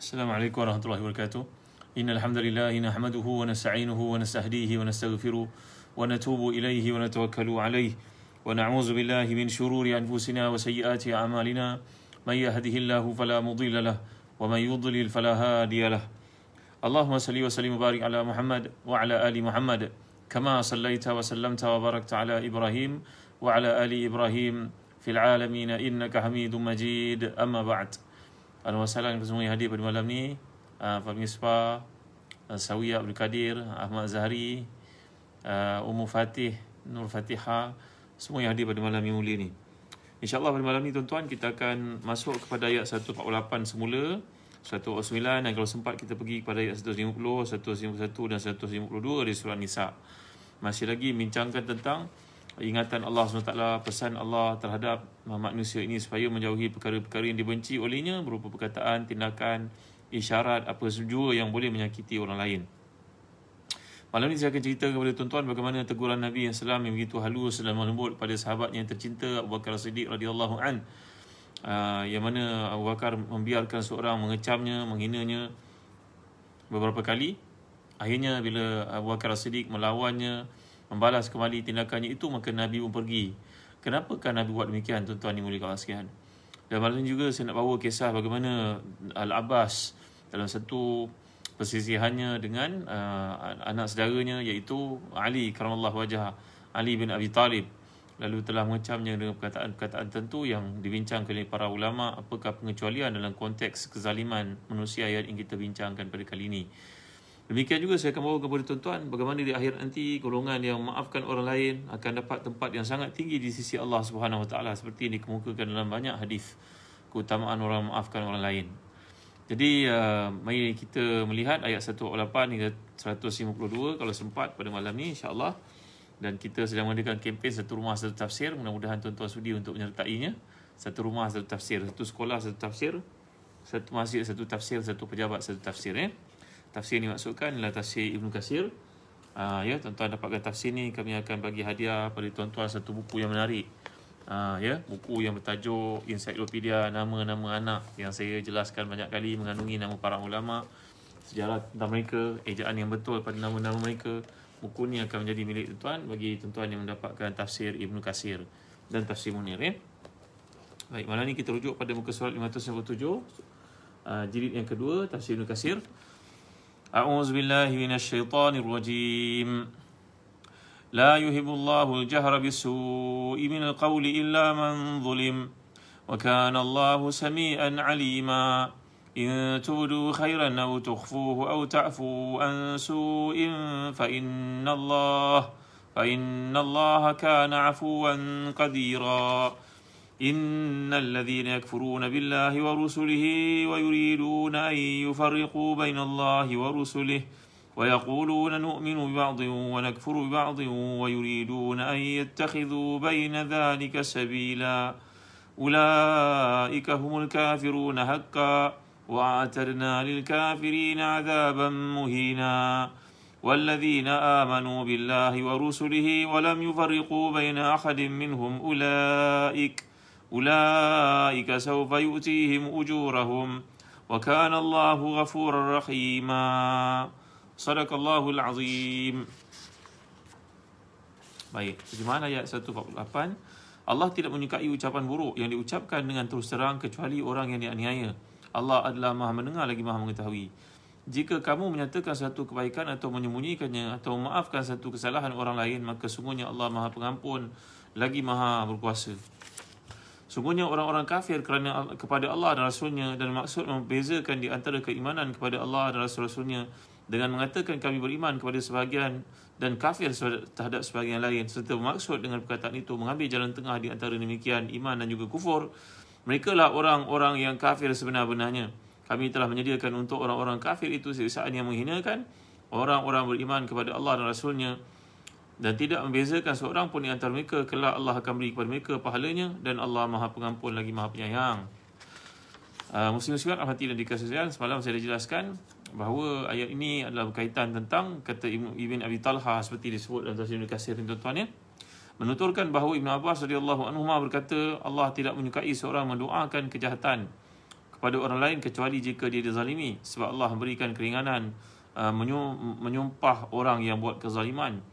Assalamualaikum warahmatullahi wabarakatuh. Innal hamdalillah nahmaduhu wa nasta'inuhu wa nastahdihi wa nastaghfiruh wa natubu ilaihi wa natawakkalu alaihi wa na'udzu billahi min shururi anfusina wa sayyiati a'malina may yahdihillahu fala mudilla lahu wa may yudlil fala hadiya lahu. Allahumma salli wa sallim wa barik ala Muhammad wa ala ali Muhammad kama sallaita wa sallamta wa barakta ala Ibrahim wa ala ali Ibrahim fil alamin innaka Hamidum Majid. Amma ba'd. Alhamdulillah semua yang hadir pada malam ni, Fahmi Misbah, Sawiyah Abdul Kadir, Ahmad Zahari, Ummu Fatih, Nur Fatihah, semua yang hadir pada malam yang mulia ni. InsyaAllah pada malam ni tuan-tuan kita akan masuk kepada ayat 148 semula, 149, dan kalau sempat kita pergi kepada ayat 150, 151 dan 152 di surah Nisa. Masih lagi bincangkan tentang ingatan Allah SWT, pesan Allah terhadap manusia ini supaya menjauhi perkara-perkara yang dibenci olehnya berupa perkataan, tindakan, isyarat, apa jua yang boleh menyakiti orang lain. Malam ini saya akan cerita kepada tuan-tuan bagaimana teguran Nabi SAW yang begitu halus dan lembut pada sahabatnya yang tercinta Abu Bakar As-Siddiq radhiyallahu an, yang mana Abu Bakar membiarkan seorang mengecamnya, menghinanya beberapa kali. Akhirnya bila Abu Bakar As-Siddiq melawannya, membalas kembali tindakannya itu, maka Nabi pun pergi. Kenapakah Nabi buat demikian, tuan-tuan yang mulia kawan sekalian? Dan malam ini juga saya nak bawa kisah bagaimana Al-Abbas dalam satu persisihannya dengan anak saudaranya iaitu Ali karamallahu wajhah, Ali bin Abi Talib, lalu telah mengecamnya dengan perkataan-perkataan tertentu yang dibincangkan oleh para ulama. Apakah pengecualian dalam konteks kezaliman manusia yang ingin kita bincangkan pada kali ini? Demikian juga saya akan bawa kepada tuan-tuan bagaimana di akhir nanti golongan yang memaafkan orang lain akan dapat tempat yang sangat tinggi di sisi Allah Subhanahu Wa Taala, seperti yang dikemukakan dalam banyak hadis keutamaan orang memaafkan orang lain. Jadi mari kita melihat ayat 148 hingga 152 kalau sempat pada malam ni insya-Allah. Dan kita sedang mengadakan kempen satu rumah satu tafsir, mudah-mudahan tuan-tuan sudi untuk menyertainya. Satu rumah satu tafsir, satu sekolah satu tafsir, satu masjid satu tafsir, satu pejabat satu tafsir. Tafsir ni maksudkan adalah tafsir Ibnu Katsir. Ya, tuan-tuan dapatkan tafsir ni, kami akan bagi hadiah pada tuan-tuan satu buku yang menarik. Ya, buku yang bertajuk Ensiklopedia Nama-Nama Anak, yang saya jelaskan banyak kali, mengandungi nama para ulama, sejarah tentang mereka, ejaan yang betul pada nama-nama mereka. Buku ni akan menjadi milik tuan-tuan bagi tuan-tuan yang mendapatkan tafsir Ibnu Katsir dan tafsir Munir. Baik, malam ni kita rujuk pada muka surat 597, jilid yang kedua, tafsir Ibnu Katsir. أعوذ بالله من الشيطان الرجيم لا يحب الله الجهر بالسوء من القول إلا من ظلم وكان الله سميعا عليما إن تبدوا خيرا أو تخفوه أو تعفوا عن سوء فإن الله كان عفوا قديرا إن الذين يكفرون بالله ورسله ويريدون أن يفرقوا بين الله ورسله ويقولون نؤمن ببعض ونكفر ببعض ويريدون أن يتخذوا بين ذلك سبيلا أولئك هم الكافرون حقا وأعتدنا للكافرين عذابا مهينا والذين آمنوا بالله ورسله ولم يفرقوا بين أحد منهم أولئك سوف يؤتيهم أجورهم وكان الله غفورا رحيما صدق الله العظيم. Baik, terjemahan ayat 148. Allah tidak menyukai ucapan buruk yang diucapkan dengan terus terang kecuali orang yang dianiaya. Allah adalah Maha mendengar lagi Maha mengetahui. Jika kamu menyatakan satu kebaikan atau menyembunyikannya atau memaafkan satu kesalahan orang lain, maka sungguhnya Allah Maha Pengampun lagi Maha Berkuasa. Sungguhnya orang-orang kafir kepada Allah dan Rasulnya dan maksud membezakan di antara keimanan kepada Allah dan Rasul-Rasulnya dengan mengatakan kami beriman kepada sebahagian dan kafir terhadap sebahagian lain, serta bermaksud dengan perkataan itu mengambil jalan tengah di antara demikian iman dan juga kufur. Mereka lah orang-orang yang kafir sebenar-benarnya. Kami telah menyediakan untuk orang-orang kafir itu siksaan yang menghinakan orang-orang beriman kepada Allah dan Rasulnya, dan tidak membezakan seorang pun di antara mereka. Kelak Allah akan beri kepada mereka pahalanya, dan Allah Maha Pengampun lagi Maha Penyayang. Muslim-muslimat rahmati dan dikasihi, semalam saya dah jelaskan bahawa ayat ini adalah berkaitan tentang kata Ibn Abi Talha seperti disebut dalam tafsir Ibnu Katsir, tuan-tuan. Menuturkan bahawa Ibn Abbas radhiyallahu anhu berkata, Allah tidak menyukai seorang mendoakan kejahatan kepada orang lain kecuali jika dia dizalimi, sebab Allah memberikan keringanan menyumpah orang yang buat kezaliman.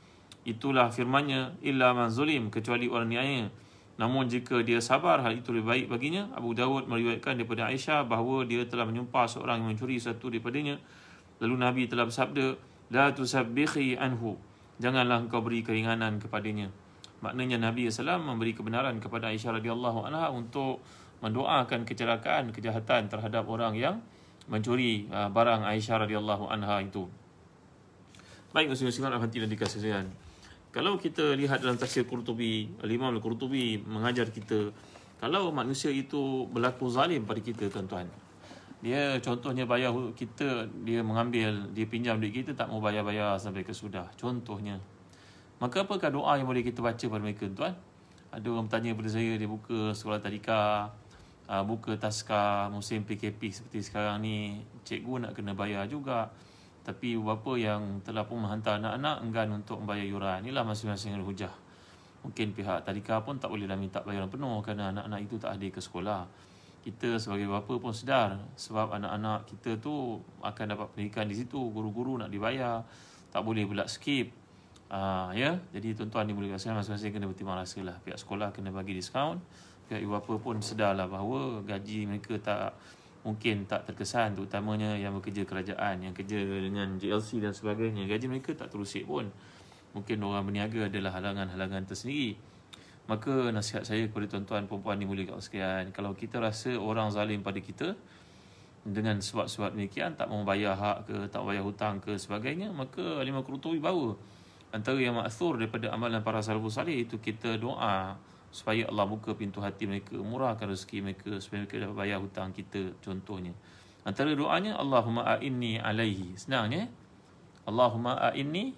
Itulah firman-Nya, illa man zulim, kecuali orang niaya. Namun jika dia sabar, hal itu lebih baik baginya. Abu Dawud meriwayatkan daripada Aisyah bahawa dia telah menyumpah seorang yang mencuri satu daripadanya. Lalu Nabi telah bersabda, la tusabbikhi anhu, janganlah engkau beri keringanan kepadanya. Maknanya Nabi SAW memberi kebenaran kepada Aisyah radhiyallahu anha untuk mendoakan kecelakaan, kejahatan terhadap orang yang mencuri barang Aisyah radhiyallahu anha itu. Baik, muslim-muslimat hati dan dikasih sekalian. Kalau kita lihat dalam tafsir Qurtubi, Imam Al-Qurtubi mengajar kita, kalau manusia itu berlaku zalim pada kita, tuan-tuan, dia contohnya bayar kita, dia mengambil, dia pinjam duit kita, tak mau bayar-bayar sampai kesudah, contohnya, maka apakah doa yang boleh kita baca pada mereka, tuan? Ada orang bertanya kepada saya, dia buka sekolah tadika, buka taska musim PKP seperti sekarang ni, cikgu nak kena bayar juga, tapi bapa yang telah pun menghantar anak-anak enggan untuk membayar yuran. Inilah masing-masing hujah. Mungkin pihak tadika pun tak boleh dah minta bayaran penuh kerana anak-anak itu tak hadir ke sekolah. Kita sebagai bapa pun sedar sebab anak-anak kita tu akan dapat pendidikan di situ, guru-guru nak dibayar, tak boleh pula skip. Ya, jadi tuan-tuan ni boleh katakan masing-masing kena bertimbang rasa lah. Pihak sekolah kena bagi diskaun, pihak ibu bapa pun sedarlah bahawa gaji mereka mungkin tak terkesan, terutamanya yang bekerja kerajaan, yang kerja dengan JLC dan sebagainya, gaji mereka tak terusik pun. Mungkin orang berniaga adalah halangan-halangan tersendiri. Maka nasihat saya kepada tuan-tuan perempuan ni boleh kat sekalian, kalau kita rasa orang zalim pada kita dengan sebab-sebab demikian, tak mau bayar hak ke, tak bayar hutang ke sebagainya, maka Imam Qurtubi bawa antara yang ma'thur daripada amalan para salafus salih itu kita doa supaya Allah buka pintu hati mereka, murahkan rezeki mereka supaya mereka dapat bayar hutang kita, contohnya. Antara doanya, Allahumma a'inni alaihi. Senangnya, Allahumma a'inni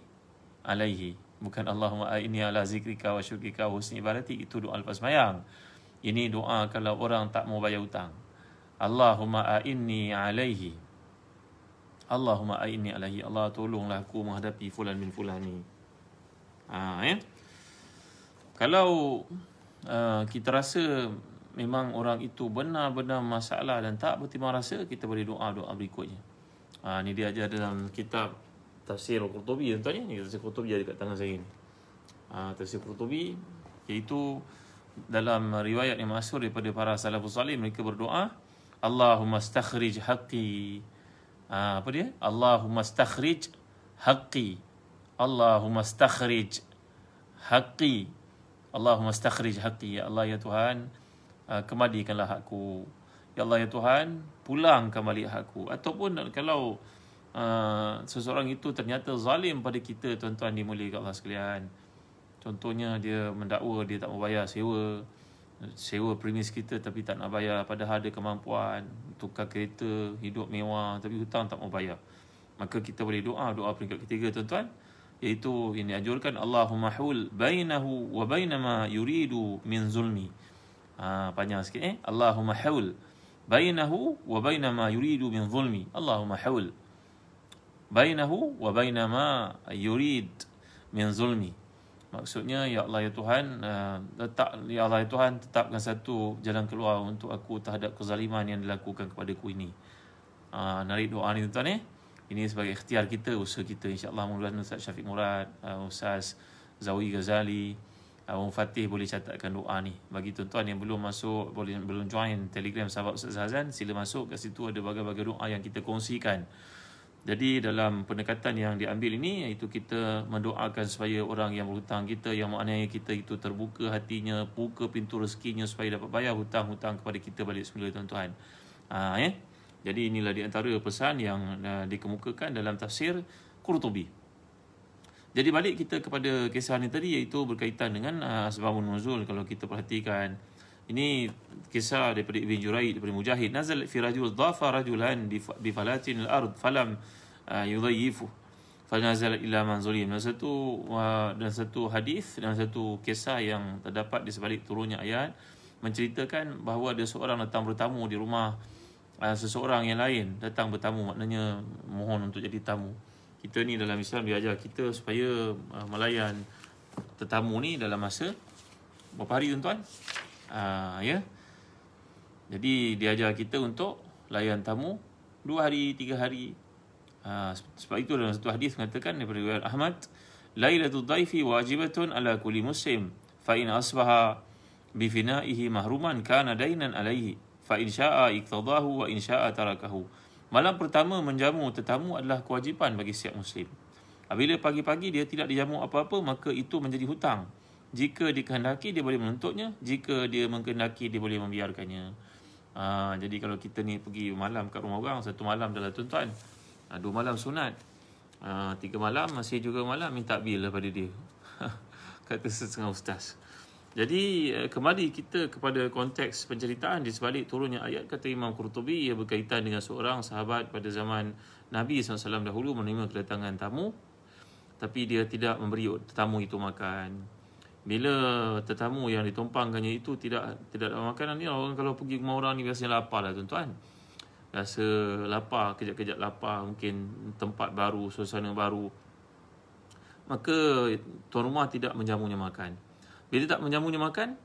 alaihi. Bukan Allahumma a'inni ala zikrika wa syukrika wa husni ibadati. Itu doa lepas sembahyang. Ini doa kalau orang tak mau bayar hutang. Allahumma a'inni alaihi. Allahumma a'inni alaihi. Allah tolonglah aku menghadapi fulan bin fulan ni. Ya. Kalau kita rasa memang orang itu benar-benar masalah dan tak bertimbang rasa, kita boleh doa-doa berikutnya. Ni dia ajar dalam kitab Tafsir Qurtubi, tuan-tuan. Ni Tafsir Qurtubi ada kat tangan saya ni. Tafsir Qurtubi, iaitu dalam riwayat yang masyhur daripada para salafus salih, mereka berdoa, Allahumma stakhrij haqqi. Apa dia? Allahumma stakhrij haqqi. Allahumma stakhrij haqqi. Allahumma stakhrij haqqi. Ya Allah, ya Tuhan, kembalikanlah hakku. Ya Allah, ya Tuhan, pulangkan balik hakku. Ataupun kalau seseorang itu ternyata zalim pada kita, tuan-tuan dimuliakan Allah sekalian. Contohnya dia mendakwa dia tak mau bayar sewa premis kita tapi tak nak bayar, padahal ada kemampuan tukar kereta, hidup mewah, tapi hutang tak mau bayar. Maka kita boleh doa peringkat ketiga, tuan-tuan, iaitu yang dianjurkan, Allahumma hul bainahu wa baina ma yuridu min zulmi. Panjang sikit Allahumma hul bainahu wa baina ma yuridu min zulmi. Allahumma hul bainahu wa baina ma yurid min zulmi. Maksudnya, ya Allah, ya Tuhan, ya Allah, ya Tuhan, tetapkan satu jalan keluar untuk aku terhadap kezaliman yang dilakukan kepadaku ini. Narik doa ni, tuan-tuan. Ini sebagai ikhtiar kita, usaha kita. InsyaAllah mudah-mudahan Ustaz Syafiq Murad, Ustaz Zawi Ghazali, Fatih boleh catatkan doa ni. Bagi tuan-tuan yang belum masuk, belum join Telegram sahabat Ustaz Hazan, sila masuk. Kat situ ada berbagai-bagai doa yang kita kongsikan. Jadi dalam pendekatan yang diambil ini, iaitu kita mendoakan supaya orang yang berhutang kita, yang menganiaya kita itu terbuka hatinya, buka pintu rezekinya supaya dapat bayar hutang-hutang kepada kita balik semula, tuan-tuan. Jadi inilah di antara pesan yang dikemukakan dalam tafsir Qurtubi. Jadi balik kita kepada kisah ni tadi, iaitu berkaitan dengan asbabun nuzul. Kalau kita perhatikan, ini kisah daripada Ibn Juraid, daripada Mujahid. Nazal fi rajul dhafa rajulan bi falatin al-ard falam yudayyifu fanazal ila man zulim. Dan satu hadis dan satu kisah yang terdapat di sebalik turunnya ayat menceritakan bahawa ada seorang datang bertamu di rumah seseorang yang lain. Datang bertamu maknanya mohon untuk jadi tamu. Kita ni dalam Islam diajar kita supaya melayan tetamu ni dalam masa berapa hari, tuan-tuan? Ya. Jadi diajar kita untuk layan tamu 2 hari, 3 hari. Sebab itu dalam satu hadis mengatakan daripada riwayat Ahmad, Lailatul Dhaifi wajibatun ala kulli muslim, fa in asbaha bi fina'ihi mahruman kana dainan alaihi, fa in syaa iqtadahu wa in syaa tarakahu. Malam pertama menjamu tetamu adalah kewajipan bagi setiap muslim. Apabila pagi-pagi dia tidak dijamu apa-apa, maka itu menjadi hutang. Jika dikehendaki dia boleh menuntutnya, jika dia mengkehendaki dia boleh membiarkannya. Jadi kalau kita ni pergi malam kat rumah orang, 1 malam dah lah tuan-tuan, 2 malam sunat, 3 malam masih juga malam, minta bil daripada dia. Kata setengah ustaz. Jadi kembali kita kepada konteks penceritaan di sebalik turunnya ayat, kata Imam Qurtubi, ia berkaitan dengan seorang sahabat pada zaman Nabi SAW dahulu menerima kedatangan tamu, tapi dia tidak memberi tetamu itu makan. Bila tetamu yang ditumpangkannya itu tidak ada makanan, ni orang kalau pergi rumah orang ni biasanya lapar lah tuan-tuan. Rasa lapar, kejap-kejap lapar, mungkin tempat baru, suasana baru, maka tuan rumah tidak menjamunya makan. Bila tak menjamunya makan,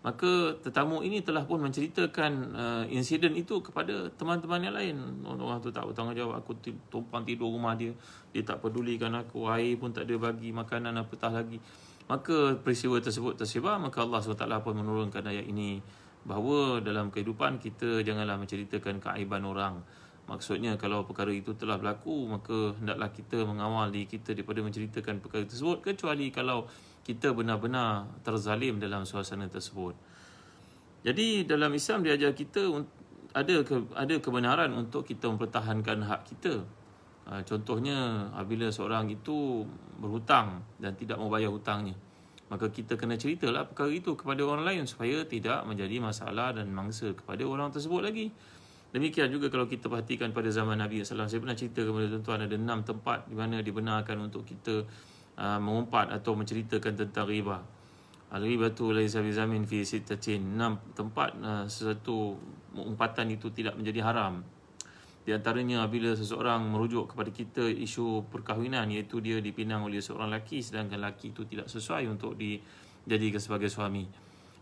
maka tetamu ini telah pun menceritakan insiden itu kepada teman-teman yang lain. Orang tu tak bertanggungjawab, aku tumpang tidur rumah dia, dia tak pedulikan aku, air pun tak ada bagi, makanan apatah lagi. Maka peristiwa tersebut tersebar, maka Allah SWT pun menurunkan ayat ini, bahawa dalam kehidupan kita janganlah menceritakan keaiban orang. Maksudnya kalau perkara itu telah berlaku, maka hendaklah kita mengawal diri kita daripada menceritakan perkara tersebut, kecuali kalau kita benar-benar terzalim dalam suasana tersebut. Jadi dalam Islam diajar kita ada kebenaran untuk kita mempertahankan hak kita. Contohnya apabila seorang itu berhutang dan tidak mau bayar hutangnya, maka kita kena ceritalah perkara itu kepada orang lain supaya tidak menjadi masalah dan mangsa kepada orang tersebut lagi. Demikian juga kalau kita perhatikan pada zaman Nabi SAW, saya pernah cerita kepada tuan-tuan, ada 6 tempat di mana dibenarkan untuk kita mengumpat atau menceritakan tentang riba. Al-ribatu laisa bizamin fi sittatin. 6 tempat sesuatu umpatan itu tidak menjadi haram. Di antaranya apabila seseorang merujuk kepada kita isu perkahwinan, iaitu dia dipinang oleh seorang lelaki sedangkan lelaki itu tidak sesuai untuk dijadikan sebagai suami.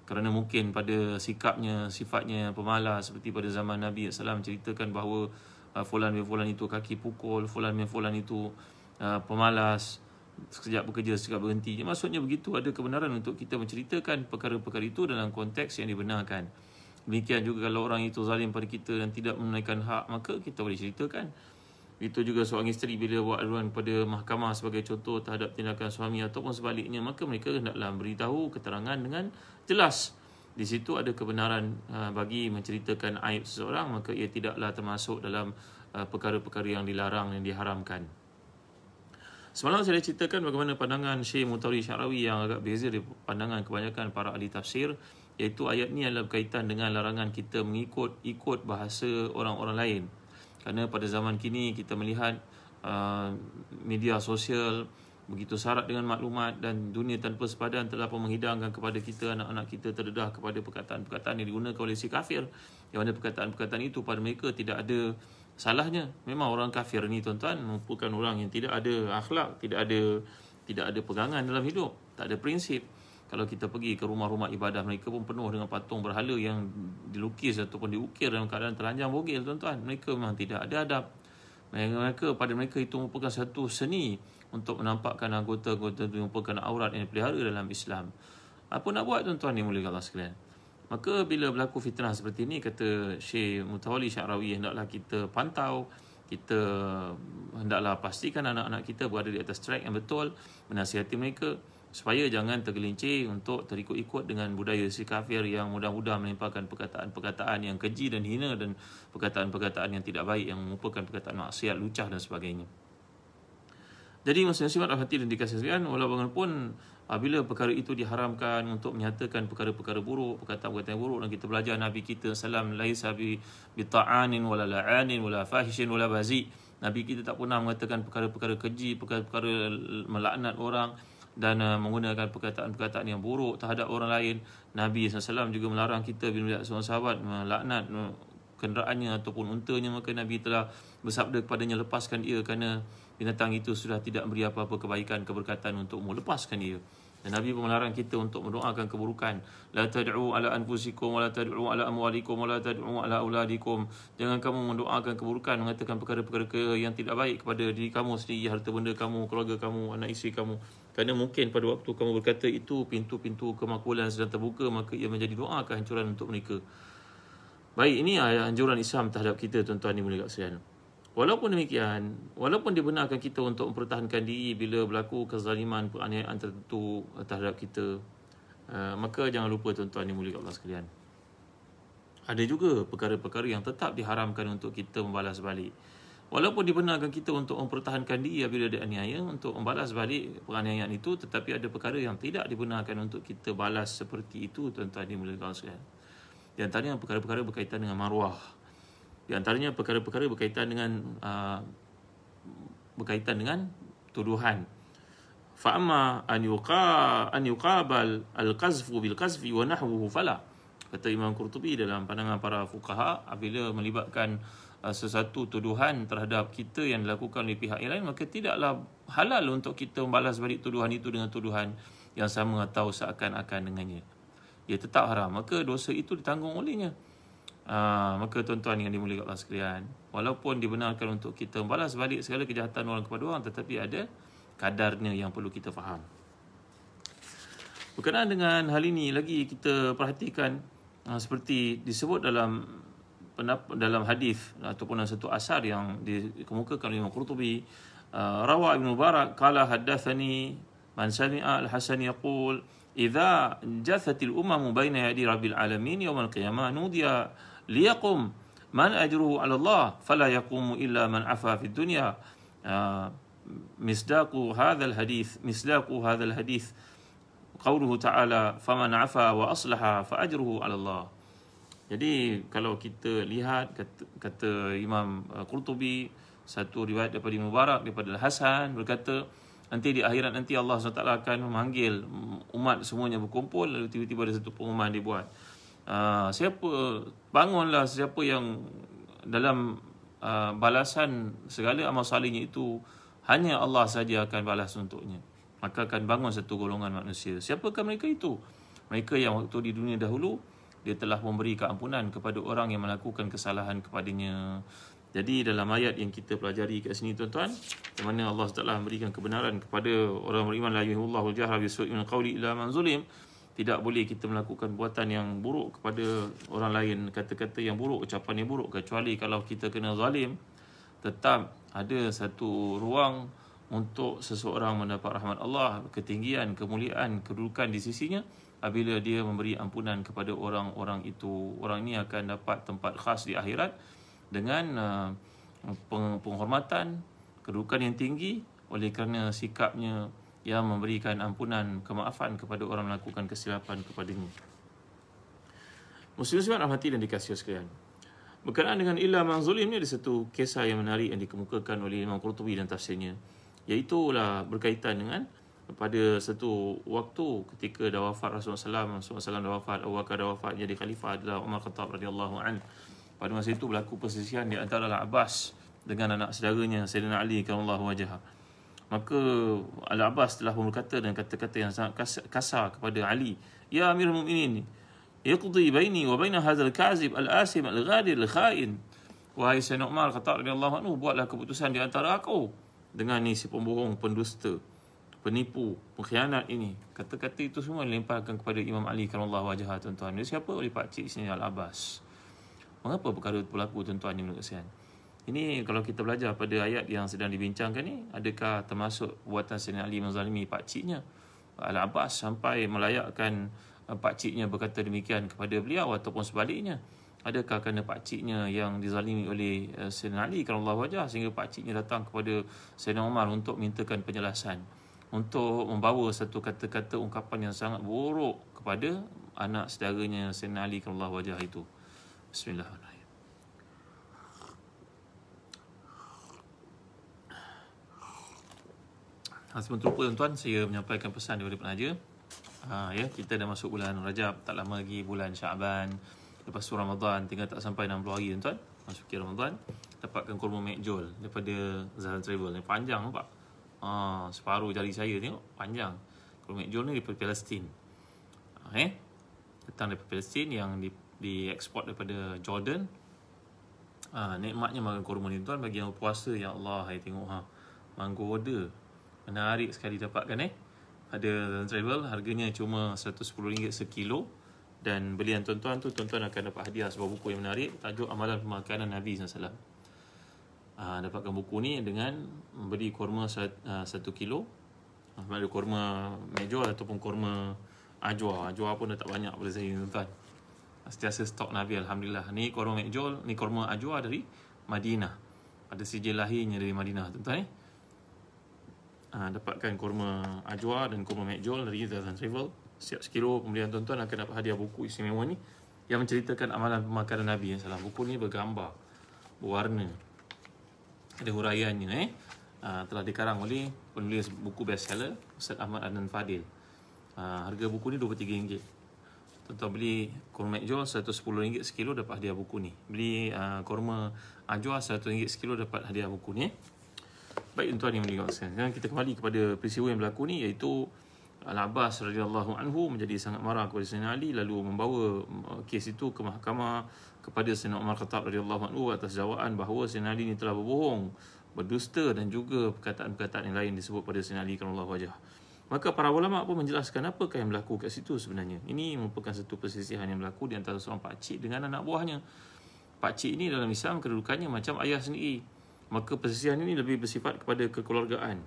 Kerana mungkin pada sifatnya pemalas, seperti pada zaman Nabi SAW menceritakan bahawa fulan bin fulan itu kaki pukul, fulan bin fulan itu pemalas, sekejap bekerja, sekejap berhenti. Maksudnya begitu, ada kebenaran untuk kita menceritakan perkara-perkara itu dalam konteks yang dibenarkan. Demikian juga kalau orang itu zalim pada kita dan tidak menunaikan hak, maka kita boleh ceritakan. Itu juga seorang isteri bila buat aduan pada mahkamah sebagai contoh terhadap tindakan suami ataupun sebaliknya, maka mereka hendaklah beritahu keterangan dengan jelas. Di situ ada kebenaran bagi menceritakan aib seseorang, maka ia tidaklah termasuk dalam perkara-perkara yang dilarang, yang diharamkan. Semalam saya ceritakan bagaimana pandangan Syekh Mutawalli Sya'rawi yang agak beza dari pandangan kebanyakan para ahli tafsir, iaitu ayat ni adalah berkaitan dengan larangan kita mengikut bahasa orang-orang lain. Kerana pada zaman kini kita melihat media sosial begitu syarat dengan maklumat, dan dunia tanpa sepadan telah pun menghidangkan kepada kita, anak-anak kita terdedah kepada perkataan-perkataan yang digunakan oleh si kafir, yang mana perkataan-perkataan itu pada mereka tidak ada salahnya. Memang orang kafir ni tuan-tuan merupakan orang yang tidak ada akhlak, tidak ada pegangan dalam hidup, tak ada prinsip. Kalau kita pergi ke rumah-rumah ibadah, mereka pun penuh dengan patung berhala yang dilukis ataupun diukir dalam keadaan telanjang bogil tuan-tuan. Mereka memang tidak ada adab. Pada mereka itu merupakan satu seni untuk menampakkan anggota-anggota itu merupakan aurat yang dipelihara dalam Islam. Apa nak buat tuan-tuan yang mulia Allah sekalian? Maka bila berlaku fitnah seperti ini, kata Syekh Mutawalli Sya'rawi, hendaklah kita pantau, kita hendaklah pastikan anak-anak kita berada di atas track yang betul, menasihati mereka supaya jangan tergelincir untuk terikut-ikut dengan budaya si kafir yang mudah-mudah melimpahkan perkataan-perkataan yang keji dan hina, dan perkataan-perkataan yang tidak baik yang merupakan perkataan maksiat, lucah dan sebagainya. Jadi muslim-muslimat rahmati dan dikasihi sekalian, walaupun apabila perkara itu diharamkan untuk menyatakan perkara-perkara buruk, perkataan-perkataan buruk, dan kita belajar Nabi kita salam laisa bi ta'anin wala la'anin wala fahishin wala bazi. Nabi kita tak pernah mengatakan perkara-perkara keji, perkara-perkara melaknat orang dan menggunakan perkataan-perkataan yang buruk terhadap orang lain. Nabi SAW juga melarang kita bila melihat seorang sahabat melaknat kenderaannya ataupun untanya, maka Nabi telah bersabda kepadanya, lepaskan ia kerana binatang itu sudah tidak beri apa-apa kebaikan, keberkatan untukmu, lepaskan ia. Dan Nabi pun melarang kita untuk mendoakan keburukan. La tad'u ala anfusikum wa la tad'u ala amwalikum wa la tad'u ala auladikum. Jangan kamu mendoakan keburukan, mengatakan perkara-perkara yang tidak baik kepada diri kamu sendiri, harta benda kamu, keluarga kamu, anak isteri kamu. Kerana mungkin pada waktu kamu berkata itu, pintu-pintu kemakbulan sedang terbuka, maka ia menjadi doa kehancuran untuk mereka. Baik, ini anjuran Islam terhadap kita, tuan-tuan dimuliakan sekalian. Walaupun demikian, walaupun dibenarkan kita untuk mempertahankan diri bila berlaku kezaliman, penganiayaan tertentu terhadap kita, maka jangan lupa, tuan-tuan dimuliakan Allah sekalian, ada juga perkara-perkara yang tetap diharamkan untuk kita membalas balik. Walaupun dibenarkan kita untuk mempertahankan diri apabila ada aniaya, untuk membalas balik penganiayaan itu, tetapi ada perkara yang tidak dibenarkan untuk kita balas seperti itu, tuan-tuan dimuliakan Allah sekalian. Di antaranya perkara-perkara berkaitan dengan maruah. Di antaranya perkara-perkara berkaitan dengan tuduhan. Fa'amma an yuqabal al-qazfu bil-qazfi wa nahwuhu fala. Kata Imam Qurtubi dalam pandangan para fuqaha, apabila melibatkan sesuatu tuduhan terhadap kita yang dilakukan oleh pihak yang lain, maka tidaklah halal untuk kita membalas balik tuduhan itu dengan tuduhan yang sama atau seakan-akan dengannya. Ia tetap haram, maka dosa itu ditanggung olehnya. Maka tuan-tuan yang dimuliakan Allah sekalian, walaupun dibenarkan untuk kita membalas balik segala kejahatan orang kepada orang, tetapi ada kadarnya yang perlu kita faham. Berkenaan dengan hal ini lagi kita perhatikan, seperti disebut dalam hadis ataupun dalam satu asar yang dikemukakan oleh Imam Qurtubi, rawa Ibn Mubarak qala haddatsani man sami'a al-Hasan yaqul idza jathatil umamu baina yadi rabbil alamin yawm al-qiyamah nudiya liyaqum man ajruhu 'ala Allah fala yaqumu illa man 'afa fid dunya. Misdaqu hadzal hadith qauluhu ta'ala faman 'afa wa aslaha fa ajruhu 'ala Allah. Jadi kalau kita lihat kata Imam Qurtubi, satu riwayat daripada Ibn Mubarak daripada Al-Hasan berkata, nanti di akhirat nanti Allah SWT akan memanggil umat semuanya berkumpul, lalu tiba-tiba ada satu pengumuman dibuat. Bangunlah siapa yang dalam balasan segala amal salihnya itu hanya Allah saja akan balas untuknya. Maka akan bangun satu golongan manusia. Siapakah mereka itu? Mereka yang waktu di dunia dahulu dia telah memberi keampunan kepada orang yang melakukan kesalahan kepadanya. Jadi dalam ayat yang kita pelajari kat sini, tuan-tuan, di mana Allah Taala memberikan kebenaran kepada orang beriman, la yuhibbullahu al-jahra bisu'i min qawli illa man zulim. Tidak boleh kita melakukan buatan yang buruk kepada orang lain, kata-kata yang buruk, ucapan yang buruk, kecuali kalau kita kena zalim. Tetap ada satu ruang untuk seseorang mendapat rahmat Allah, ketinggian, kemuliaan, kedudukan di sisinya apabila dia memberi ampunan kepada orang-orang itu. Orang ini akan dapat tempat khas di akhirat dengan penghormatan, kedudukan yang tinggi oleh kerana sikapnya yang memberikan ampunan, kemaafan kepada orang melakukan kesilapan kepadanya. Muslim-muslimat rahmati dan dikasihi sekalian, berkenaan dengan illa man zulim ni ada satu kisah yang menarik yang dikemukakan oleh Imam Qurtubi dan tafsirnya, iaitulah berkaitan dengan pada satu waktu ketika dah wafat Rasulullah SAW dah wafat, Abu Bakar dah wafat, jadi khalifah adalah Umar Khattab radhiyallahu anhu. Pada masa itu berlaku perselisihan di antara Al-Abbas dengan anak saudaranya Sayyidina Ali karramallahu wajhah. Maka Al-Abbas telah berkata dengan kata-kata yang sangat kasar kepada Ali, ya Amirul Mukminin, iqdi baini wa baina hadzal kazib al-asim al-ghadir al-khain. Wahai Sayyidina Umar Khattab radhiyallahu anhu, buatlah keputusan di antara aku dengan ni si pembohong, pendusta, penipu, pengkhianat ini. Kata-kata itu semua dilemparkan kepada Imam Ali karramallahu wajhah, tuan-tuan. Dia siapa? Oleh pak cik sini Al-Abbas. Mengapa perkara itu berlaku, tuan-tuan yang berkasihan? Ini kalau kita belajar pada ayat yang sedang dibincangkan ni, adakah termasuk buatan Sayyidina Ali menzalimi pak ciknya Al-Abbas sampai melayakkan pak ciknya berkata demikian kepada beliau, ataupun sebaliknya? Adakah kerana pak ciknya yang dizalimi oleh Sayyidina Ali karramallahu wajhah sehingga pak ciknya datang kepada Sayyidina Umar untuk mintakan penjelasan, untuk membawa satu kata-kata ungkapan yang sangat buruk kepada anak saudaranya Sayyidina Ali karramallahu wajhah itu? Bismillahirrahmanirrahim. Sebelum terlupa, tuan-tuan, saya menyampaikan pesan daripada penaja. Ya, kita dah masuk bulan Rajab, tak lama lagi bulan Syaban, lepas tu Ramadan, tinggal tak sampai 60 hari, tuan-tuan, masuki Ramadan. Dapatkan kurma McJowl daripada Zahran Travel. Ni panjang nampak. Separuh jari saya tengok, panjang. Kurma McJowl ni daripada Palestin. Datang daripada Palestin yang dieksport daripada Jordan. Nikmatnya makan kurma ni tuan, bagi yang puasa, ya Allah, saya tengok mango order. Menarik sekali dapatkan Ada travel, harganya cuma RM110 sekilo. Dan belian tuan-tuan tu, tuan-tuan akan dapat hadiah sebuah buku yang menarik, tajuk Amalan Pemakanan Nabi SAW. Dapatkan buku ni dengan membeli kurma 1 kilo. Ada kurma McJowl ataupun kurma Ajwa. Ajwa pun dah tak banyak pada saya, tuan-tuan. Sentiasa stok Nabi, Alhamdulillah. Ni kurma McJowl, ni kurma Ajwa dari Madinah. Ada sijil lahirnya dari Madinah, tuan-tuan. Dapatkan kurma Ajwa dan kurma McJowl dari Zazan Travel. Setiap sekilo pembelian tuan-tuan akan dapat hadiah buku istimewa ni yang menceritakan amalan pemakanan Nabi SAW. Buku ni bergambar, berwarna, ada huraiannya. Telah dikarang oleh penulis buku bestseller Ustaz Ahmad Adnan Fadil. Harga buku ni RM23. Tuan-tuan beli kurma McJowl RM110 sekilo dapat hadiah buku ni. Beli kurma Ajwa RM1 sekilo dapat hadiah buku ni. Baik tuan-tuan yang mulia sekalian, kita kembali kepada peristiwa yang berlaku ni, iaitu Al-Abbas radhiyallahu anhu menjadi sangat marah kepada Sayyidina Ali, lalu membawa kes itu ke mahkamah kepada Sayyidina Umar Khattab radhiyallahu anhu atas dakwaan bahawa Sayyidina Ali ini telah berbohong, berdusta dan juga perkataan-perkataan yang lain disebut pada Sayyidina Ali karramallahu wajhah. Maka para ulama pun menjelaskan apakah yang berlaku kat situ sebenarnya. Ini merupakan satu persisihan yang berlaku di antara seorang pakcik dengan anak buahnya. Pakcik ini dalam Islam kedudukannya macam ayah sendiri. Maka persisihan ini lebih bersifat kepada kekeluargaan.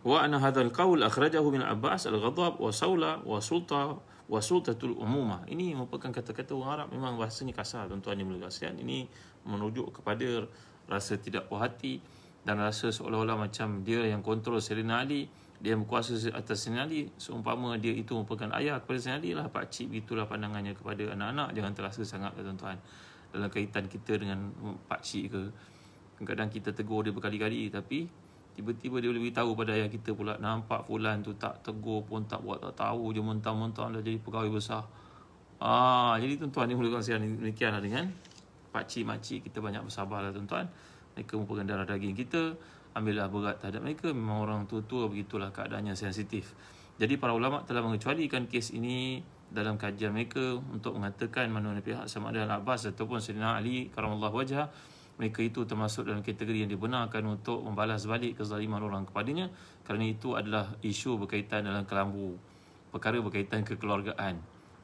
Wa anna hadzal qaul akhrajahu min Abbas al-ghadab wa saula wa sultatul umumah. Ini merupakan kata-kata orang Arab, memang bahasanya kasar, tuan-tuan yang mulia sekalian. Ini merujuk kepada rasa tidak puas hati dan rasa seolah-olah macam dia yang kontrol Sayyidina Ali, dia yang berkuasa atas Sayyidina Ali, seumpama dia itu merupakan ayah kepada Sayyidina Ali lah. Pakcik begitulah pandangannya kepada anak-anak. Jangan terasa sangat, tuan-tuan, dalam kaitan kita dengan pakcik ke. Kadang-kadang kita tegur dia berkali-kali, tapi tiba-tiba dia boleh beritahu pada ayah kita pula, nampak fulan tu tak tegur pun tak buat, tak tahu je, mentang-mentang dah jadi pegawai besar. Jadi tuan-tuan ni mulakan saya demikianlah dengan pakcik-makcik kita. Banyak bersabarlah, tuan-tuan. Mereka merupakan darah daging kita. Ambillah berat terhadap mereka. Memang orang tua-tua begitulah keadaannya, sensitif. Jadi para ulama telah mengecualikan kes ini dalam kajian mereka untuk mengatakan mana-mana pihak, sama ada Al-Abbas ataupun Sayyidina Ali karramallahu wajhah, mereka itu termasuk dalam kategori yang dibenarkan untuk membalas balik kezaliman orang kepadanya, kerana itu adalah isu berkaitan dalam kelambu, perkara berkaitan kekeluargaan,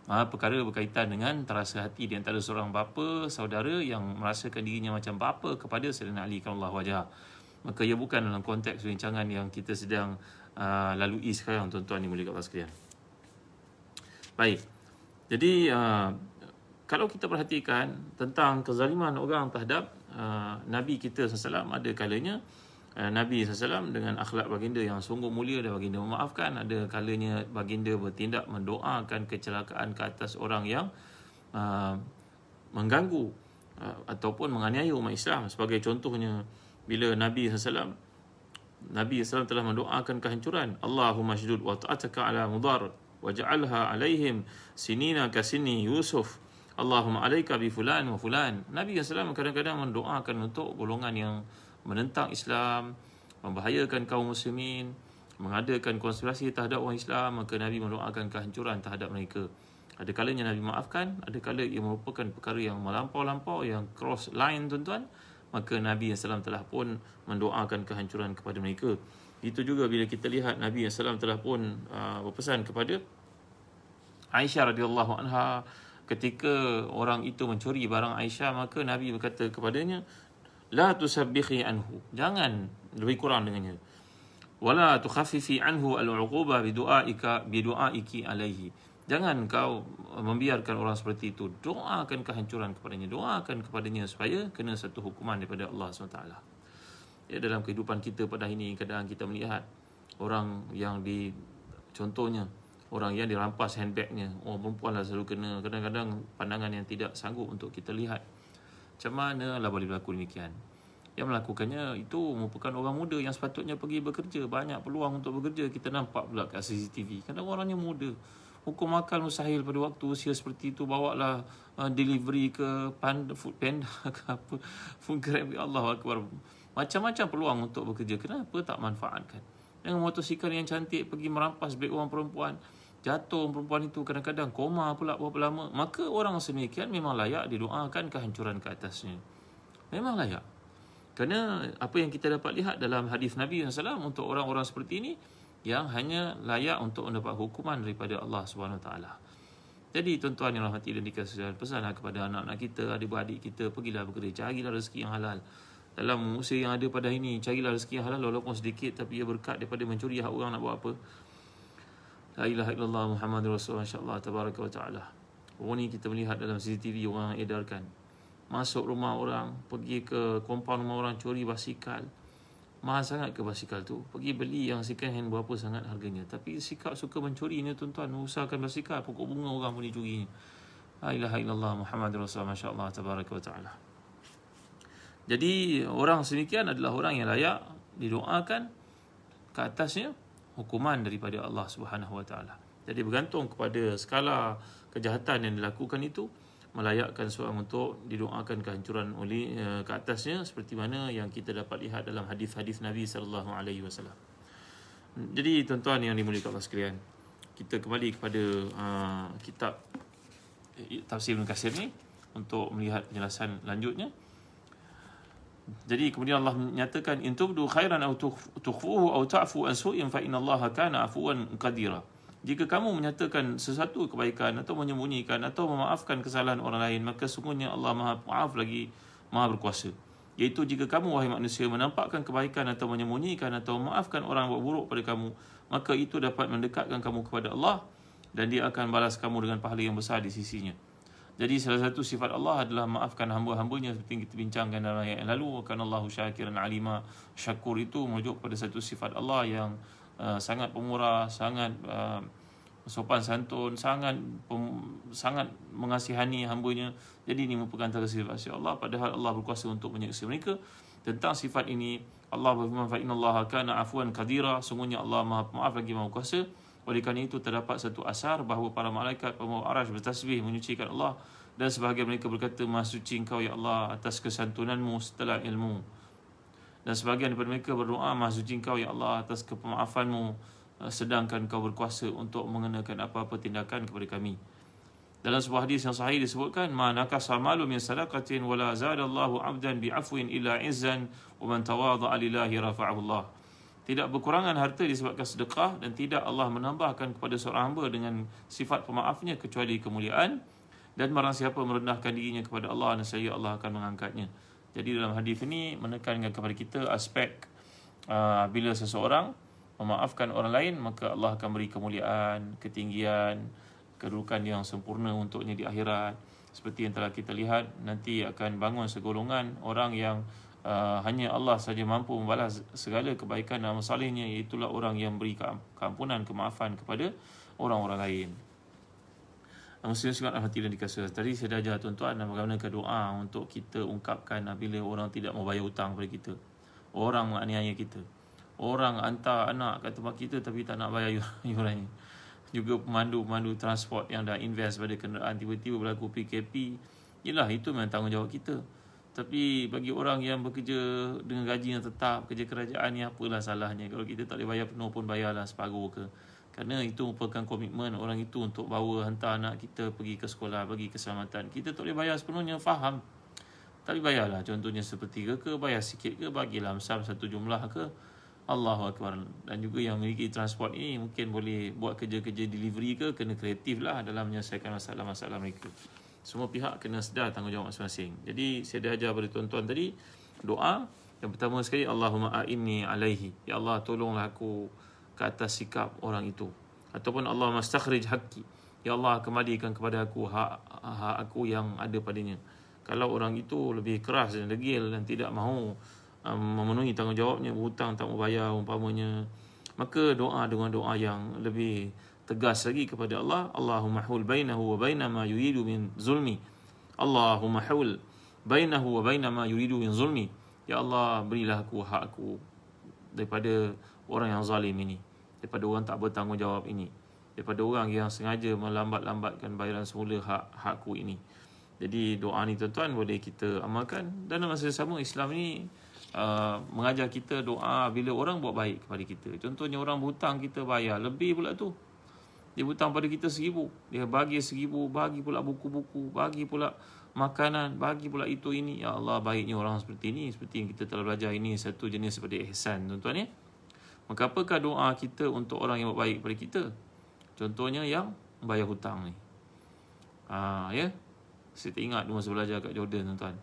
perkara berkaitan dengan terasa hati di antara seorang bapa saudara yang merasakan dirinya macam bapa kepada Sayyidina Ali karramallahu wajhah. Maka ia bukan dalam konteks perbincangan yang kita sedang lalui sekarang, tuan-tuan yang mulia sekalian. Baik, jadi kalau kita perhatikan tentang kezaliman orang terhadap Nabi kita SAW, ada kalanya Nabi SAW dengan akhlak baginda yang sungguh mulia dan baginda memaafkan. Ada kalanya baginda bertindak mendoakan kecelakaan ke atas orang yang mengganggu ataupun menganiaya umat Islam. Sebagai contohnya, bila Nabi SAW telah mendoakan kehancuran, Allahumma shdud wa ta'ataka ala mudar waj'alha alaihim sinina kasini Yusuf, Allahumma alaika bi fulan wa fulan. Nabi SAW kadang-kadang mendoakan untuk golongan yang menentang Islam, membahayakan kaum muslimin, mengadakan konspirasi terhadap orang Islam. Maka Nabi mendoakan kehancuran terhadap mereka. Ada kalanya Nabi maafkan, ada kala ia merupakan perkara yang melampau-lampau, yang cross line, tuan-tuan. Maka Nabi SAW telah pun mendoakan kehancuran kepada mereka. Itu juga bila kita lihat Nabi SAW telah pun berpesan kepada Aisyah radhiyallahu anha ketika orang itu mencuri barang Aisyah. Maka Nabi berkata kepadanya, la tusabbihi anhu, jangan lebih kurang dengannya, wala tukhaffifi anhu al-uquba bidu'aiki alaihi, jangan kau membiarkan orang seperti itu, doakan kehancuran kepadanya, doakan kepadanya supaya kena satu hukuman daripada Allah SWT. Ya, dalam kehidupan kita pada hari ini, kadang kita melihat orang yang contohnya orang yang dirampas handbagnya, orang perempuan lah selalu kena. Kadang-kadang pandangan yang tidak sanggup untuk kita lihat. Macam mana lah boleh berlaku demikian? Yang melakukannya itu merupakan orang muda yang sepatutnya pergi bekerja. Banyak peluang untuk bekerja, kita nampak pula kat CCTV. Kadang orangnya muda, hukum akal mustahil pada waktu usia seperti itu. Bawalah delivery ke Food Panda ke apa, Food Grab, ya Allah Akbar. Macam-macam peluang untuk bekerja. Kenapa tak manfaatkan? dengan motosikal yang cantik pergi merampas beg orang perempuan, jatuh perempuan itu kadang-kadang koma pula berapa lama, maka orang sedemikian memang layak didoakan kehancuran ke atasnya. Memang layak. Kerana apa yang kita dapat lihat dalam hadis Nabi SAW, untuk orang-orang seperti ini yang hanya layak untuk mendapat hukuman daripada Allah SWT. Jadi tuan-tuan yang rahmati dan dikasihi, pesanlah kepada anak-anak kita, adik-beradik kita, pergilah bekerja, carilah rezeki yang halal. Dalam usia yang ada pada hari ini, carilah rezeki yang halal walaupun sedikit, tapi ia berkat daripada mencuri hak orang nak buat apa. La ilaha illallah Muhammadur Rasulullah, insya-Allah tabaraka wa taala. Orang ni kita melihat dalam CCTV orang edarkan. Masuk rumah orang, pergi ke kompaun rumah orang, curi basikal. Mahal sangat ke basikal tu? Pergi beli yang second hand berapa sangat harganya. Tapi sikap suka mencuri ni tuan-tuan, mengusahakan basikal, pokok bunga orang pun dicuri. La ilaha illallah Muhammadur Rasulullah, masya-Allah tabaraka wa taala. Jadi orang sedemikian adalah orang yang layak didoakan ke atasnya hukuman daripada Allah Subhanahu wa taala. Jadi bergantung kepada skala kejahatan yang dilakukan itu, melayakkan seorang untuk didoakan kehancuran oleh ke atasnya, seperti mana yang kita dapat lihat dalam hadis-hadis Nabi sallallahu alaihi wasallam. Jadi tuan-tuan yang dimuliakan Allah sekalian, kita kembali kepada kitab Tafsir Ibn Katsir ni untuk melihat penjelasan lanjutnya. Jadi kemudian Allah menyatakan, in tubdu khairan aw tukhfuhu aw ta'fu an su'in fa innallaha kana afuwan qadira. Jika kamu menyatakan sesuatu kebaikan atau menyembunyikan atau memaafkan kesalahan orang lain, maka sungguhnya Allah Maha Maaf lagi Maha Berkuasa. Iaitu jika kamu wahai manusia menampakkan kebaikan atau menyembunyikan atau memaafkan orang buat buruk pada kamu, maka itu dapat mendekatkan kamu kepada Allah dan Dia akan balas kamu dengan pahala yang besar di sisinya. Jadi salah satu sifat Allah adalah maafkan hamba-hambanya, seperti kita bincangkan dalam ayat yang lalu, kan Allahu syakiran alima. Syakur itu merujuk pada satu sifat Allah yang sangat pemurah, sangat sopan santun, sangat mengasihani hambanya. Jadi ini merupakan antara sifat Allah, padahal Allah berkuasa untuk menyiksa mereka. Tentang sifat ini Allah berfirman, fa innallaha kana afuwan qadira, sungguhnya Allah Maha Pemaaf lagi Maha Kuasa. Oleh kerana itu terdapat satu asar bahawa para malaikat pembawa arasy bertasbih menyucikan Allah, dan sebahagian mereka berkata, Maha suci Engkau ya Allah atas kesantunanmu setelah ilmu. Dan sebahagian daripada mereka berdoa, Maha suci Engkau ya Allah atas kepemaafanmu sedangkan Engkau berkuasa untuk mengenakan apa-apa tindakan kepada kami. Dalam sebuah hadis yang sahih disebutkan, ma nakasa malu min sadaqatin wala zadallahu 'abdan bi'afwin illa 'izzan wa man tawadha'a lillahi rafa'ahu Allah. Tidak berkurangan harta disebabkan sedekah, dan tidak Allah menambahkan kepada seorang hamba dengan sifat pemaafnya kecuali kemuliaan, dan barang siapa merendahkan dirinya kepada Allah, nescaya Allah akan mengangkatnya. Jadi dalam hadis ini menekankan kepada kita aspek bila seseorang memaafkan orang lain, maka Allah akan beri kemuliaan, ketinggian, kedudukan yang sempurna untuknya di akhirat. Seperti yang telah kita lihat, nanti akan bangun segolongan orang yang hanya Allah saja mampu membalas segala kebaikan dan masalahnya, iaitulah orang yang beri keampunan, kemaafan kepada orang-orang lain. Muslim sangat hati dan dikasihi. Tadi saya dah ajar tuan-tuan bagaimana doa untuk kita ungkapkan bila orang tidak mau bayar hutang kepada kita, orang menganiaya kita, orang hantar anak kat tempat kita tapi tak nak bayar yurannya. Juga pemandu transport yang dah invest pada kenderaan, tiba-tiba berlaku PKP. Yelah, itu memang tanggungjawab kita. Tapi bagi orang yang bekerja dengan gaji yang tetap, kerja kerajaan ni, apalah salahnya kalau kita tak boleh bayar penuh pun bayarlah separuh ke. Kerana itu merupakan komitmen orang itu untuk bawa hantar anak kita pergi ke sekolah, bagi keselamatan. Kita tak boleh bayar sepenuhnya, faham. Tapi bayarlah, contohnya sepertiga ke, bayar sikit ke, bagilah lamsam satu jumlah ke. Allahu Akbar. Dan juga yang memiliki transport ini mungkin boleh buat kerja-kerja delivery ke, kena kreatif lah dalam menyelesaikan masalah-masalah mereka. Semua pihak kena sedar tanggungjawab masing-masing. Jadi saya dah ajar pada tuan-tuan tadi doa. Yang pertama sekali, Allahumma a'inni alaihi, ya Allah tolonglah aku ke atas sikap orang itu. Ataupun Allahumma astakhrij haqqi, ya Allah kembalikan kepada aku hak aku yang ada padanya. Kalau orang itu lebih keras dan degil dan tidak mahu memenuhi tanggungjawabnya, berhutang tak mau bayar umpamanya, maka doa dengan doa yang lebih tegas lagi kepada Allah. Allahumma hul bainahu wa baina ma yuridu min zulmi. Allahumma hul bainahu wa baina ma yuridu min zulmi. Ya Allah, berilah aku hak aku daripada orang yang zalim ini, daripada orang tak bertanggungjawab ini, daripada orang yang sengaja melambat-lambatkan bayaran semula hakku ini. Jadi doa ni tuan-tuan boleh kita amalkan. Dan dalam masa yang sama, Islam ni mengajar kita doa bila orang buat baik kepada kita. Contohnya orang berhutang, kita bayar lebih pula tu. Dia hutang pada kita 1,000, dia bagi 1,000, bagi pula buku-buku, bagi pula makanan, bagi pula itu ini. Ya Allah, baiknya orang seperti ini, seperti yang kita telah belajar, ini satu jenis seperti ihsan, tuan-tuan ya. Maka apakah doa kita untuk orang yang buat baik kepada kita? Contohnya yang bayar hutang ni. Ya. Saya ingat masa belajar kat Jordan, tuan-tuan.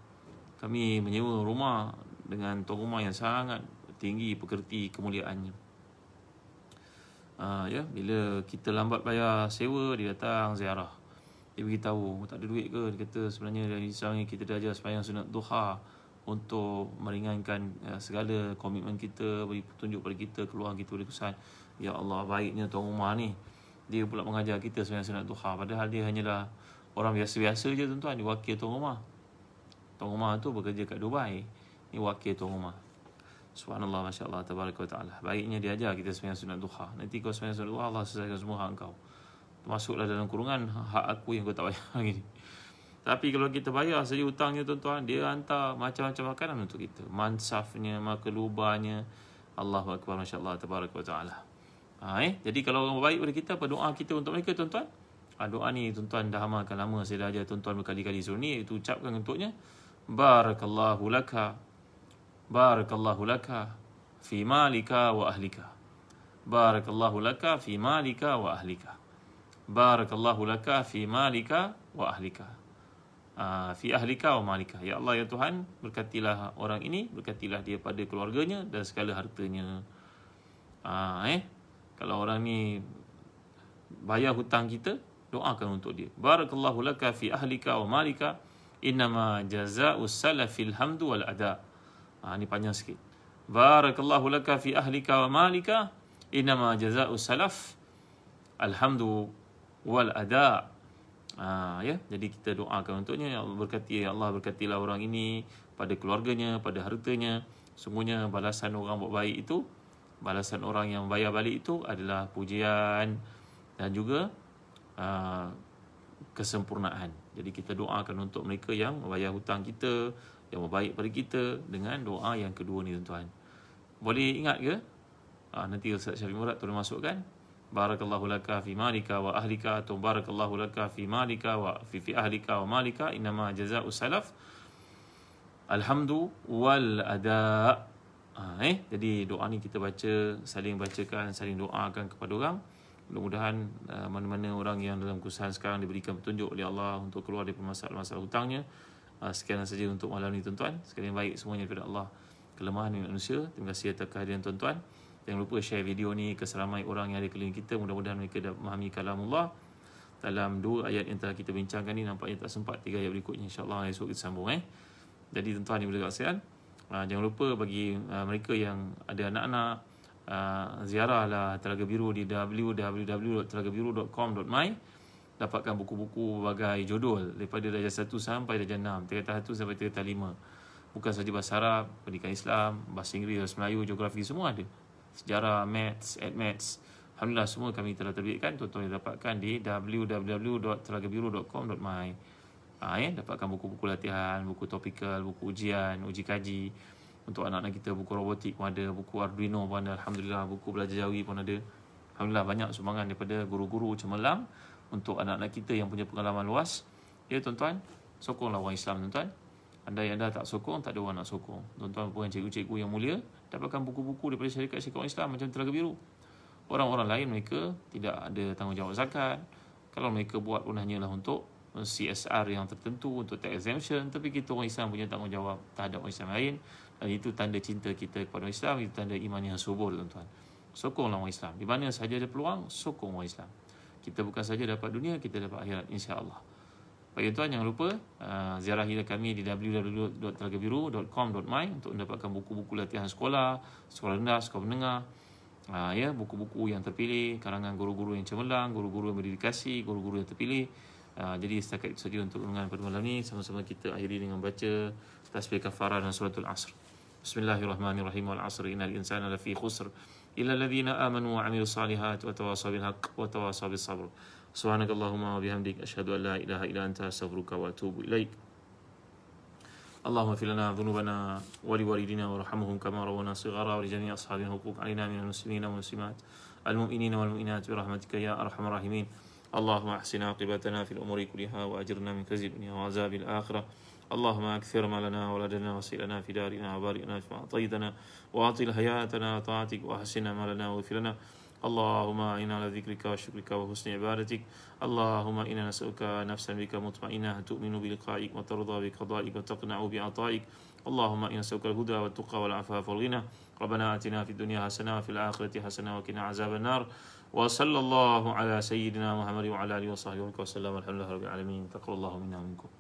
Kami menyewa rumah dengan tuan rumah yang sangat tinggi pekerti kemuliaannya. Ya, bila kita lambat bayar sewa, dia datang ziarah. Dia beritahu, tak ada duit ke? Dia kata sebenarnya dari Islam ni kita dah ajar sembahyang sunat duha untuk meringankan segala komitmen kita, beri petunjuk pada kita, keluar kita dari kesan. Ya Allah, baiknya tuan rumah ni, dia pula mengajar kita sembahyang sunat duha, padahal dia hanyalah orang biasa-biasa je, tuan-tuan. Dia wakil tuan rumah. Tuan rumah tu bekerja kat Dubai. Ni wakil tuan rumah. Subhanallah, Masya Allah, Tabaraka wa Ta'ala. Baiknya dia ajar kita sembahyang sunat duha. Nanti kau sembahyang sunat duha, Allah selesaikan semua hak kau. Masuklah dalam kurungan hak aku yang kau tak bayar lagi. Tapi kalau kita bayar saja hutangnya, tuan-tuan, dia hantar macam-macam makanan untuk kita. Mansafnya, makelubanya. Allahu Akbar, Masya Allah, Tabaraka wa Ta'ala. Jadi kalau orang baik pada kita, apa doa kita untuk mereka, tuan-tuan? Doa ni, tuan-tuan, dah amalkan lama. Saya dah ajar tuan-tuan berkali-kali. So ni, itu ucapkan untuknya. Barakallahu laka. Barakallahu laka fi malika wa ahlika. Barakallahu laka fi malika wa ahlika. Barakallahu laka fi malika wa ahlika. Fi ahlika wa malika. Ya Allah, ya Tuhan, berkatilah orang ini, berkatilah dia pada keluarganya dan segala hartanya. Kalau orang ni bayar hutang kita, doakan untuk dia. Barakallahu laka fi ahlika wa malika. Innama jaza'us salafil hamdu wal ada. Ni panjang sikit. Barakallahu laka fi ahlika wa malika. Innama jaza'us salaf alhamdu wal ada. Ya, jadi kita doakan untuknya. Ya Allah berkati, ya Allah berkatilah orang ini pada keluarganya, pada hartanya. Sungguhnya balasan orang buat baik itu, balasan orang yang bayar balik itu adalah pujian dan juga kesempurnaan. Jadi kita doakan untuk mereka yang membayar hutang kita, yang berbaik pada kita, dengan doa yang kedua ni, tuan-tuan. Boleh ingat ke? Nanti Ustaz Syafiq Murad tolong masukkan. Barakallahu laka fi malika wa ahlika, atau barakallahu laka fi malika wa fi ahlika wa malika, innama jaza'us salaf alhamdu wal ada. Jadi doa ni kita baca, saling bacakan, saling doakan kepada orang. Mudah-mudahan mana-mana orang yang dalam kesusahan sekarang diberikan petunjuk oleh Allah untuk keluar dari masalah-masalah hutangnya. Sekian saja untuk malam ni, tuan-tuan. Sekalian baik semuanya daripada Allah. Kelemahan manusia. Terima kasih atas kehadiran tuan-tuan. Jangan lupa share video ni ke seramai orang yang ada keliling kita. Mudah-mudahan mereka dapat memahami kalamullah. Dalam 2 ayat yang telah kita bincangkan ni, nampaknya tak sempat 3 ayat berikutnya. InsyaAllah esok kita sambung. Jadi tuan-tuan yang berdekat sekalian, jangan lupa bagi mereka yang ada anak-anak, ziarahlah Telaga Biru di www.telagabiru.com.my. Dapatkan buku-buku berbagai judul daripada darjah 1 sampai darjah 6, tingkatan 1 sampai tingkatan 5. Bukan sahaja bahasa Arab, pendidikan Islam, bahasa Inggeris, bahasa Melayu, geografi, semua ada. Sejarah, maths, admaths. Alhamdulillah, semua kami telah terbitkan. Tuan-tuan yang dapatkan di www.telagabiru.com.my. Dapatkan buku-buku latihan, buku topikal, buku ujian, uji kaji. Untuk anak-anak kita, buku robotik pun ada, buku Arduino pun ada, Alhamdulillah, buku belajar jawi pun ada. Alhamdulillah, banyak sumbangan daripada guru-guru cemerlang untuk anak-anak kita yang punya pengalaman luas. Ya, tuan-tuan, sokonglah orang Islam, tuan-tuan. Anda yang dah tak sokong, tak ada orang nak sokong. Tuan-tuan pun cikgu-cikgu yang mulia, dapatkan buku-buku daripada syarikat-syarikat orang Islam macam Telaga Biru. Orang-orang lain mereka tidak ada tanggungjawab zakat. Kalau mereka buat pun hanyalah untuk CSR yang tertentu, untuk tax exemption. Tapi kita orang Islam punya tanggungjawab terhadap orang Islam lain. Dan itu tanda cinta kita kepada orang Islam. Itu tanda iman yang subur, tuan-tuan. Sokonglah orang Islam. Di mana sahaja ada peluang, sokong orang Islam. Kita bukan saja dapat dunia, kita dapat akhirat, insya-Allah. Baik, tuan, jangan lupa ziarahi kami di www.telagabiru.com.my untuk mendapatkan buku-buku latihan sekolah, sekolah rendah, sekolah menengah. Buku-buku yang terpilih, karangan guru-guru yang cemerlang, guru-guru yang berdedikasi, guru-guru yang terpilih. Jadi setakat itu saja untuk renungan pada malam ini. Sama-sama kita akhiri dengan baca tasbih kafarah dan suratul Asr. Bismillahirrahmanirrahim. Wal 'asri innal insana lafi khusr illa alladhina amanu wa 'amilus salihati wa tawassaw bil haqq wa tawassaw bis sabr. Subhanakallahumma wa bihamdik asyhadu an la ilaha illa anta astaghfiruka wa atubu ilaik. اللهم اغفر لنا ذنوبنا ولوالدينا وارحمهم كما رونا صغارا ولجميع أصحاب الحقوق علينا من المسلمين والمسلمات المؤمنين والمؤمنات برحمتك يا أرحم الراحمين. اللهم أحسن عاقبتنا في الأمور كلها وأجرنا من خزي الدنيا وعذاب الآخرة. اللهم أكثر مالنا وولدنا وسيلنا في دارنا وبارئنا فيما أعطيتنا وأطل حياتنا طاعتك وأحسن مالنا واغفر لنا. اللهم إنا على ذكرك وشكرك وحسن عبادتك. اللهم إنا نسألك نفسا بك مطمئنة تؤمن بلقائك وترضى بقضائك وتقنع بعطائك. اللهم إنا نسألك الهدى والتقى والعفاف والغنى. ربنا آتنا في الدنيا حسنة وفي الآخرة حسنة وقنا عذاب النار. وصلى الله على سيدنا محمد وعلى آله وصحبه وسلم. الحمد لله رب العالمين. تقبل الله منا ومنكم.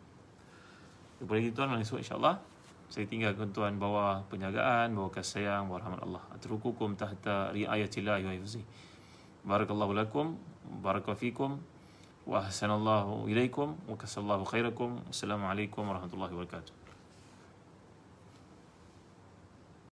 Kepada kita tuan, esok insyaAllah saya tinggalkan tuan bawah penjagaan, bawah kasih sayang, bawah rahmat Allah. Atrukukum tahta riayatillahi wa hifzih. Barakallahu lakum, barakallahu fikum, wa ahsanallahu ilaikum, wa kasallahu khairakum. Assalamualaikum warahmatullahi wabarakatuh.